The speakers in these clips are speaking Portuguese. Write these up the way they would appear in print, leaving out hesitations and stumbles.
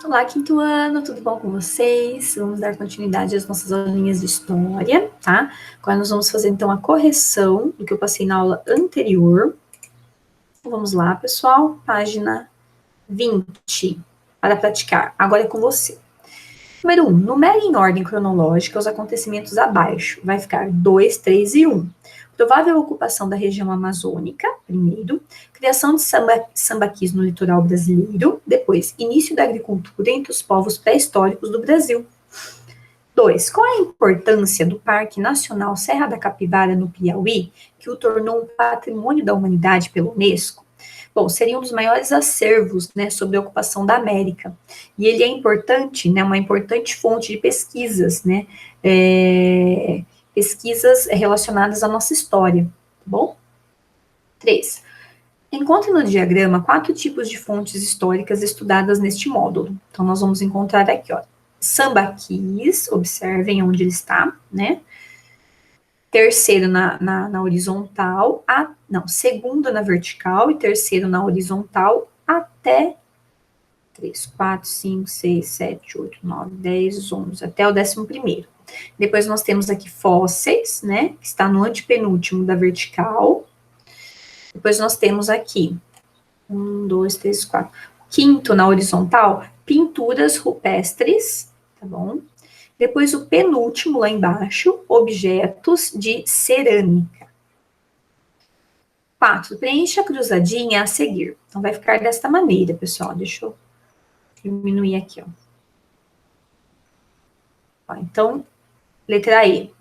Olá, quinto ano, tudo bom com vocês? Vamos dar continuidade às nossas aulinhas de história, tá? Agora nós vamos fazer então a correção do que eu passei na aula anterior. Então, vamos lá, pessoal, página 20, para praticar. Agora é com você. Número 1, numere em ordem cronológica os acontecimentos abaixo. Vai ficar 2, 3 e 1. Provável ocupação da região amazônica, primeiro. Criação de sambaquis no litoral brasileiro. Depois, início da agricultura entre os povos pré-históricos do Brasil. 2. Qual é a importância do Parque Nacional Serra da Capivara no Piauí, que o tornou um patrimônio da humanidade pela Unesco? Bom, seria um dos maiores acervos, né, sobre a ocupação da América. E ele é importante, né, uma importante fonte de pesquisas, né, pesquisas relacionadas à nossa história, tá bom? 3. Encontre no diagrama 4 tipos de fontes históricas estudadas neste módulo. Então, nós vamos encontrar aqui, ó, sambaquis, observem onde ele está, né? Terceiro na horizontal, segundo na vertical e terceiro na horizontal até 3, 4, 5, 6, 7, 8, 9, 10, 11, até o 11º. Depois nós temos aqui fósseis, né, que está no antepenúltimo da vertical. Depois nós temos aqui 1, 2, 3, 4. Quinto na horizontal, pinturas rupestres, tá bom? Depois o penúltimo lá embaixo, objetos de cerâmica. 4. Preencha a cruzadinha a seguir. Então vai ficar desta maneira, pessoal. Deixa eu diminuir aqui, ó. Então, letra E.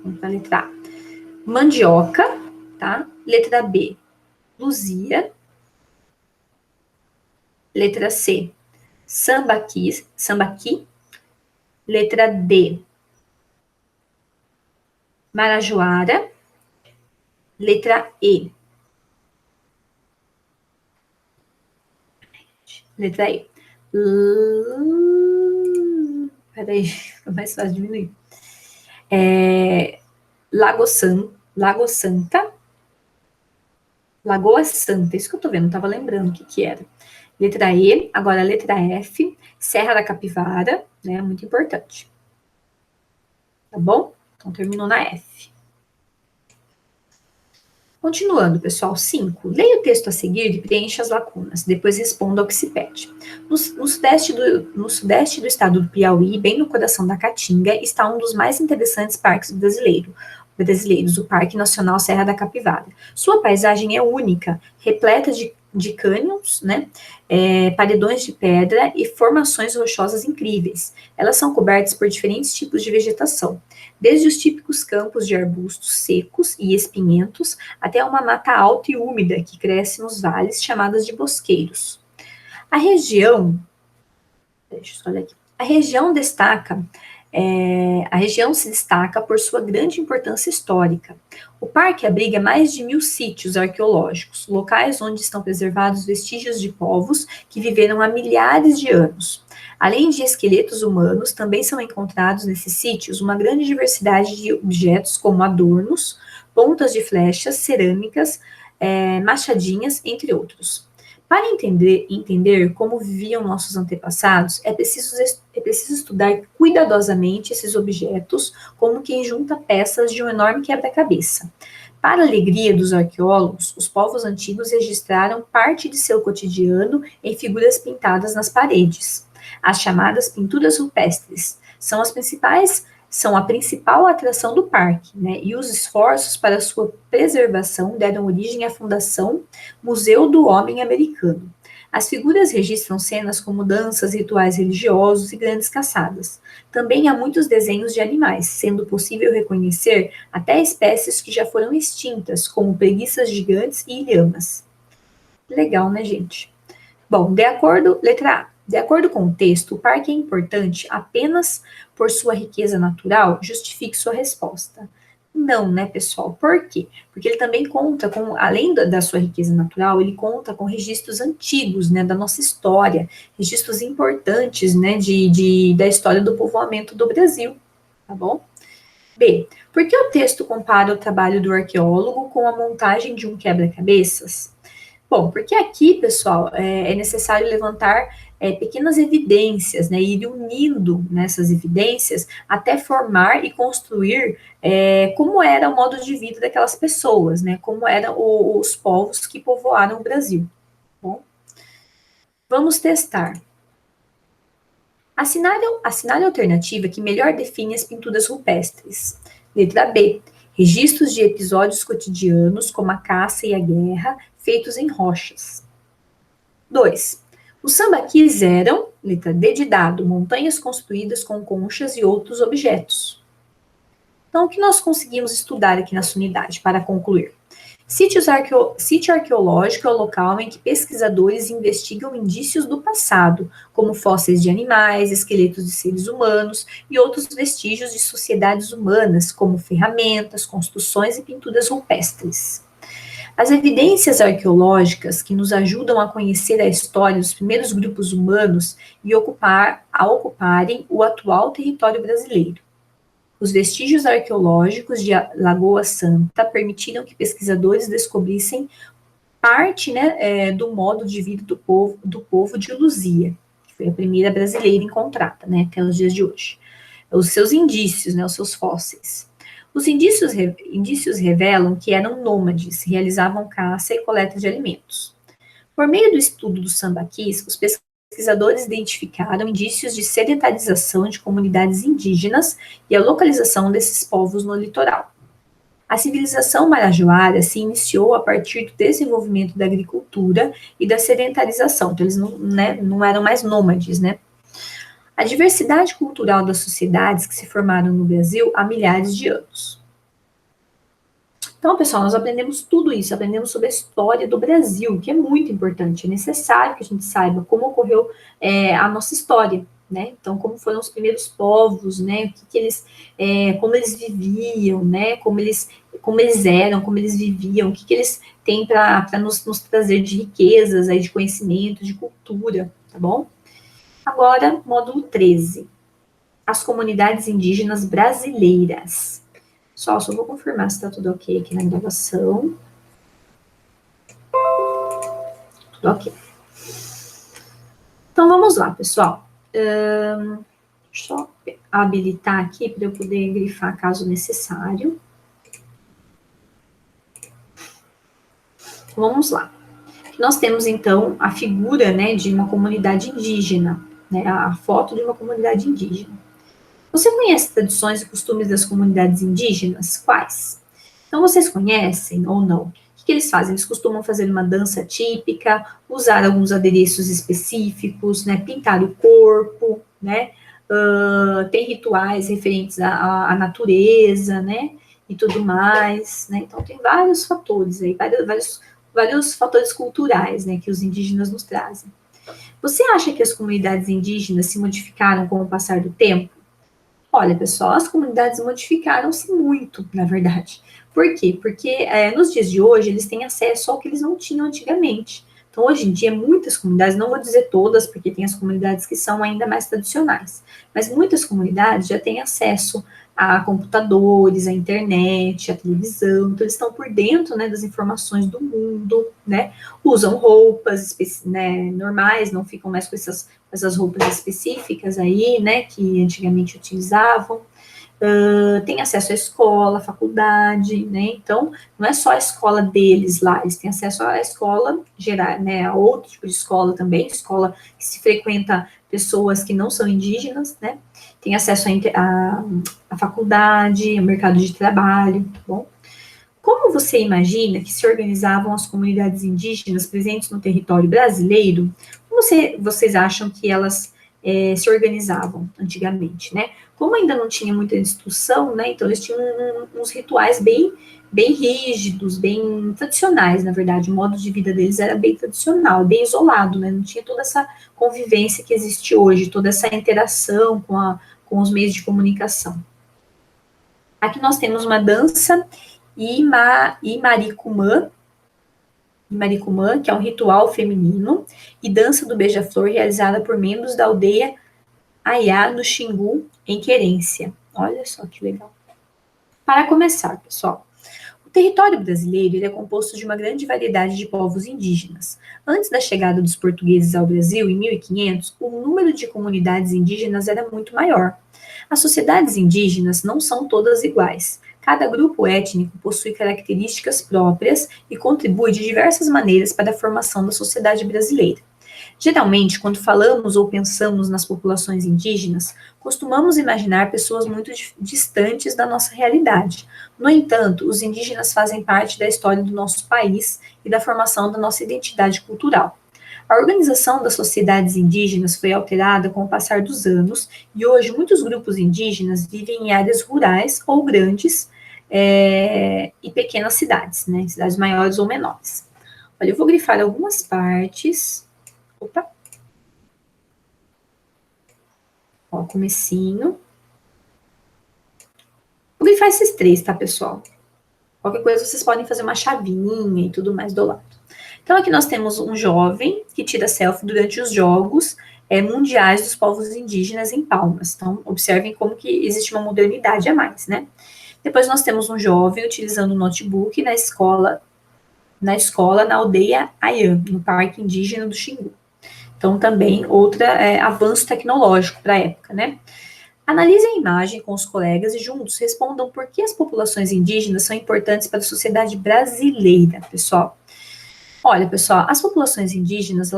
Vamos para a letra A. Mandioca, tá? Letra B, luzia. Letra C, sambaqui. Letra D, marajoara. Letra E. Letra E. Peraí, fica mais fácil diminuir. Lagoa Santa. Lagoa Santa, isso que eu tô vendo, não tava lembrando o que era. Letra E, agora a letra F, Serra da Capivara, né, muito importante. Tá bom? Então, terminou na F. Continuando, pessoal, 5. Leia o texto a seguir e preencha as lacunas. Depois responda ao que se pede. No sudeste do estado do Piauí, bem no coração da Caatinga, está um dos mais interessantes parques brasileiros, o Parque Nacional Serra da Capivara. Sua paisagem é única, repleta de cânions, né, paredões de pedra e formações rochosas incríveis. Elas são cobertas por diferentes tipos de vegetação, desde os típicos campos de arbustos secos e espinhentos até uma mata alta e úmida que cresce nos vales, chamadas de bosqueiros. A região a região se destaca por sua grande importância histórica. O parque abriga mais de 1.000 sítios arqueológicos, locais onde estão preservados vestígios de povos que viveram há milhares de anos. Além de esqueletos humanos, também são encontrados nesses sítios uma grande diversidade de objetos como adornos, pontas de flechas, cerâmicas, machadinhas, entre outros. Para entender como viviam nossos antepassados, é preciso estudar cuidadosamente esses objetos, como quem junta peças de um enorme quebra-cabeça. Para a alegria dos arqueólogos, os povos antigos registraram parte de seu cotidiano em figuras pintadas nas paredes. As chamadas pinturas rupestres são a principal atração do parque, né? E os esforços para sua preservação deram origem à Fundação Museu do Homem Americano. As figuras registram cenas como danças, rituais religiosos e grandes caçadas. Também há muitos desenhos de animais, sendo possível reconhecer até espécies que já foram extintas, como preguiças gigantes e ilhamas. Legal, né, gente? Bom, letra A. De acordo com o texto, o parque é importante apenas por sua riqueza natural? Justifique sua resposta. Não, né, pessoal? Por quê? Porque ele também conta com, além da sua riqueza natural, ele conta com registros antigos, né, da nossa história, registros importantes, né, da história do povoamento do Brasil, tá bom? B. Por que o texto compara o trabalho do arqueólogo com a montagem de um quebra-cabeças? Bom, porque aqui, pessoal, é necessário levantar pequenas evidências, né, e ir unindo nessas evidências até formar e construir como era o modo de vida daquelas pessoas, né, como eram os povos que povoaram o Brasil. Bom, vamos testar. Assinale a alternativa que melhor define as pinturas rupestres. Letra B. Registros de episódios cotidianos, como a caça e a guerra, feitos em rochas. 2. Os sambaquis eram, letra D de dado, montanhas construídas com conchas e outros objetos. Então, o que nós conseguimos estudar aqui na sua unidade para concluir? Sítio arqueológico é o local em que pesquisadores investigam indícios do passado, como fósseis de animais, esqueletos de seres humanos e outros vestígios de sociedades humanas, como ferramentas, construções e pinturas rupestres. As evidências arqueológicas que nos ajudam a conhecer a história dos primeiros grupos humanos e ocuparem o atual território brasileiro. Os vestígios arqueológicos de Lagoa Santa permitiram que pesquisadores descobrissem parte, né, do modo de vida do povo de Luzia, que foi a primeira brasileira encontrada, né, até os dias de hoje. Os seus indícios, né, os seus fósseis. Os indícios revelam que eram nômades, realizavam caça e coleta de alimentos. Por meio do estudo dos sambaquis, os pesquisadores identificaram indícios de sedentarização de comunidades indígenas e a localização desses povos no litoral. A civilização marajoara se iniciou a partir do desenvolvimento da agricultura e da sedentarização, então eles não eram mais nômades, né? A diversidade cultural das sociedades que se formaram no Brasil há milhares de anos. Então, pessoal, nós aprendemos tudo isso, aprendemos sobre a história do Brasil, que é muito importante, é necessário que a gente saiba como ocorreu a nossa história, né? Então, como foram os primeiros povos, né? Como eles viviam, né? Como eles eram, como eles viviam, o que eles têm para nos trazer de riquezas, aí, de conhecimento, de cultura, tá bom? Agora, módulo 13. As comunidades indígenas brasileiras. Só vou confirmar se está tudo ok aqui na gravação. Tudo ok. Então, vamos lá, pessoal. Deixa eu só habilitar aqui para eu poder grifar caso necessário. Vamos lá. Nós temos, então, a figura, né, de uma comunidade indígena, né, a foto de uma comunidade indígena. Você conhece tradições e costumes das comunidades indígenas? Quais? Então, vocês conhecem ou não? O que eles fazem? Eles costumam fazer uma dança típica, usar alguns adereços específicos, né? Pintar o corpo, né? Tem rituais referentes à natureza, né? E tudo mais, né? Então, tem vários fatores aí, vários fatores culturais, né? Que os indígenas nos trazem. Você acha que as comunidades indígenas se modificaram com o passar do tempo? Olha, pessoal, as comunidades modificaram-se muito, na verdade. Por quê? Porque nos dias de hoje eles têm acesso ao que eles não tinham antigamente. Então, hoje em dia, muitas comunidades, não vou dizer todas, porque tem as comunidades que são ainda mais tradicionais, mas muitas comunidades já têm acesso a computadores, a internet, a televisão, então eles estão por dentro, né, das informações do mundo, né, usam roupas, né, normais, não ficam mais com essas roupas específicas aí, né, que antigamente utilizavam, tem acesso à escola, à faculdade, né, então não é só a escola deles lá, eles têm acesso à escola geral, né, a outro tipo de escola também, escola que se frequenta pessoas que não são indígenas, né, tem acesso à faculdade, ao mercado de trabalho, tá bom? Como você imagina que se organizavam as comunidades indígenas presentes no território brasileiro? Como vocês acham que elas se organizavam antigamente, né? Como ainda não tinha muita instrução, né? Então eles tinham uns rituais bem rígidos, bem tradicionais, na verdade. O modo de vida deles era bem tradicional, bem isolado, né? Não tinha toda essa convivência que existe hoje, toda essa interação com os meios de comunicação. Aqui nós temos uma dança Imaricumã, que é um ritual feminino, e dança do beija-flor realizada por membros da aldeia Aiá no Xingu, em Querência. Olha só que legal. Para começar, pessoal, território brasileiro ele é composto de uma grande variedade de povos indígenas. Antes da chegada dos portugueses ao Brasil, em 1500, o número de comunidades indígenas era muito maior. As sociedades indígenas não são todas iguais. Cada grupo étnico possui características próprias e contribui de diversas maneiras para a formação da sociedade brasileira. Geralmente, quando falamos ou pensamos nas populações indígenas, costumamos imaginar pessoas muito distantes da nossa realidade. No entanto, os indígenas fazem parte da história do nosso país e da formação da nossa identidade cultural. A organização das sociedades indígenas foi alterada com o passar dos anos e hoje muitos grupos indígenas vivem em áreas rurais ou grandes e pequenas cidades, né, cidades maiores ou menores. Olha, eu vou grifar algumas partes. Opa! Ó, comecinho. Vou grifar esses três, tá, pessoal? Qualquer coisa vocês podem fazer uma chavinha e tudo mais do lado. Então, aqui nós temos um jovem que tira selfie durante os jogos mundiais dos povos indígenas em Palmas. Então, observem como que existe uma modernidade a mais, né? Depois nós temos um jovem utilizando um notebook na escola, na aldeia Ayam, no Parque Indígena do Xingu. Então, também outro avanço tecnológico para a época, né? Analise a imagem com os colegas e juntos respondam por que as populações indígenas são importantes para a sociedade brasileira, pessoal. Olha, pessoal, as populações indígenas,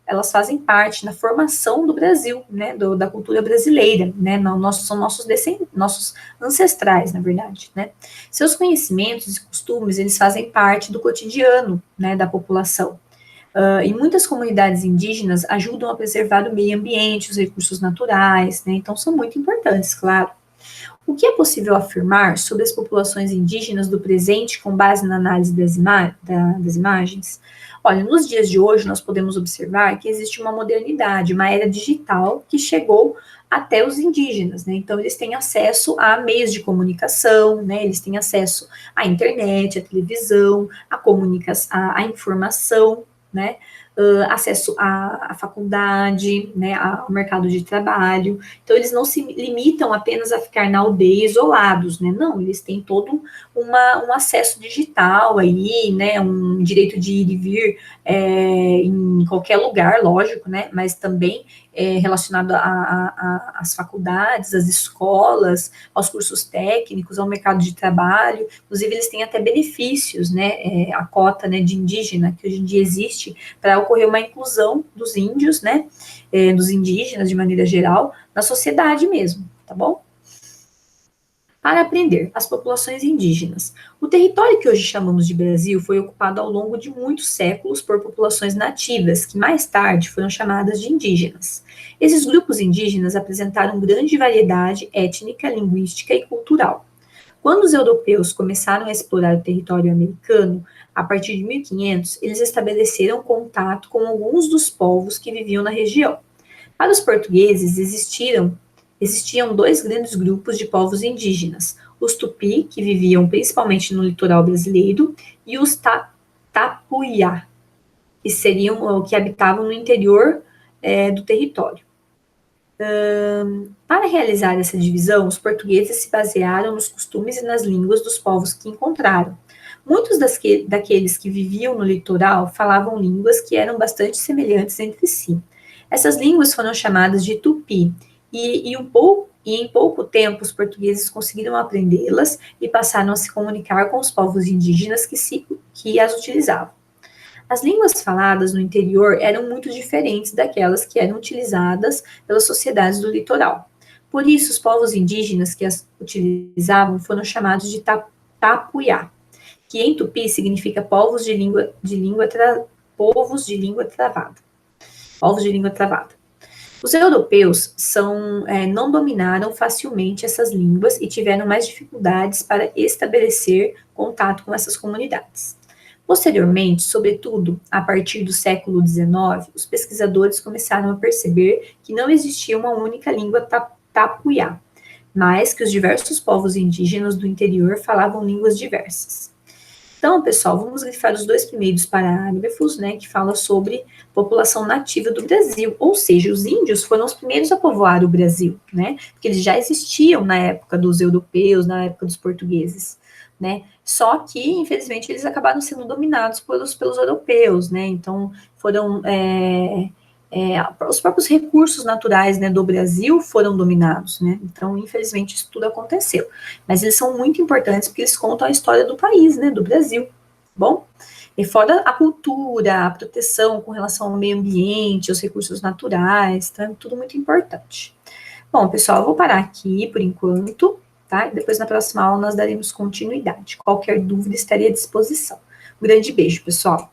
elas fazem parte na formação do Brasil, né, da cultura brasileira, né, são nossos ancestrais, na verdade, né. Seus conhecimentos e costumes, eles fazem parte do cotidiano, né, da população. E muitas comunidades indígenas ajudam a preservar o meio ambiente, os recursos naturais, né, então são muito importantes, claro. O que é possível afirmar sobre as populações indígenas do presente com base na análise das imagens? Olha, nos dias de hoje nós podemos observar que existe uma modernidade, uma era digital que chegou até os indígenas, né? Então eles têm acesso a meios de comunicação, né? Eles têm acesso à internet, à televisão, à informação, né? Acesso à faculdade, né, ao mercado de trabalho. Então, eles não se limitam apenas a ficar na aldeia isolados, né? Não, eles têm todo um acesso digital aí, né? Um direito de ir e vir em qualquer lugar, lógico, né? Mas também relacionado às faculdades, às escolas, aos cursos técnicos, ao mercado de trabalho. Inclusive, eles têm até benefícios, né? A cota, né, de indígena, que hoje em dia existe, para ocorrer uma inclusão dos índios, né? Dos indígenas, de maneira geral, na sociedade mesmo, tá bom? Para aprender, as populações indígenas. O território que hoje chamamos de Brasil foi ocupado ao longo de muitos séculos por populações nativas, que mais tarde foram chamadas de indígenas. Esses grupos indígenas apresentaram grande variedade étnica, linguística e cultural. Quando os europeus começaram a explorar o território americano, a partir de 1500, eles estabeleceram contato com alguns dos povos que viviam na região. Para os portugueses, existiam dois grandes grupos de povos indígenas: os Tupi, que viviam principalmente no litoral brasileiro, e os Tapuiá, que habitavam no interior do território. Para realizar essa divisão, os portugueses se basearam nos costumes e nas línguas dos povos que encontraram. Muitos daqueles que viviam no litoral falavam línguas que eram bastante semelhantes entre si. Essas línguas foram chamadas de tupi, e em pouco tempo os portugueses conseguiram aprendê-las e passaram a se comunicar com os povos indígenas que as utilizavam. As línguas faladas no interior eram muito diferentes daquelas que eram utilizadas pelas sociedades do litoral. Por isso, os povos indígenas que as utilizavam foram chamados de tapuiá, que em tupi significa povos de língua travada. Povos de língua travada. Os europeus não dominaram facilmente essas línguas e tiveram mais dificuldades para estabelecer contato com essas comunidades. Posteriormente, sobretudo a partir do século XIX, os pesquisadores começaram a perceber que não existia uma única língua tapuiá, mas que os diversos povos indígenas do interior falavam línguas diversas. Então, pessoal, vamos grifar os dois primeiros parágrafos, né, que fala sobre população nativa do Brasil, ou seja, os índios foram os primeiros a povoar o Brasil, né, porque eles já existiam na época dos europeus, na época dos portugueses. né? Só que, infelizmente, eles acabaram sendo dominados pelos europeus, né? Então, foram os próprios recursos naturais, né, do Brasil foram dominados, né? Então, infelizmente, isso tudo aconteceu. Mas eles são muito importantes porque eles contam a história do país, né, do Brasil. Bom, e fora a cultura, a proteção com relação ao meio ambiente, aos recursos naturais, tá? Tudo muito importante. Bom, pessoal, eu vou parar aqui por enquanto, tá? E depois na próxima aula nós daremos continuidade. Qualquer dúvida estaria à disposição. Um grande beijo, pessoal.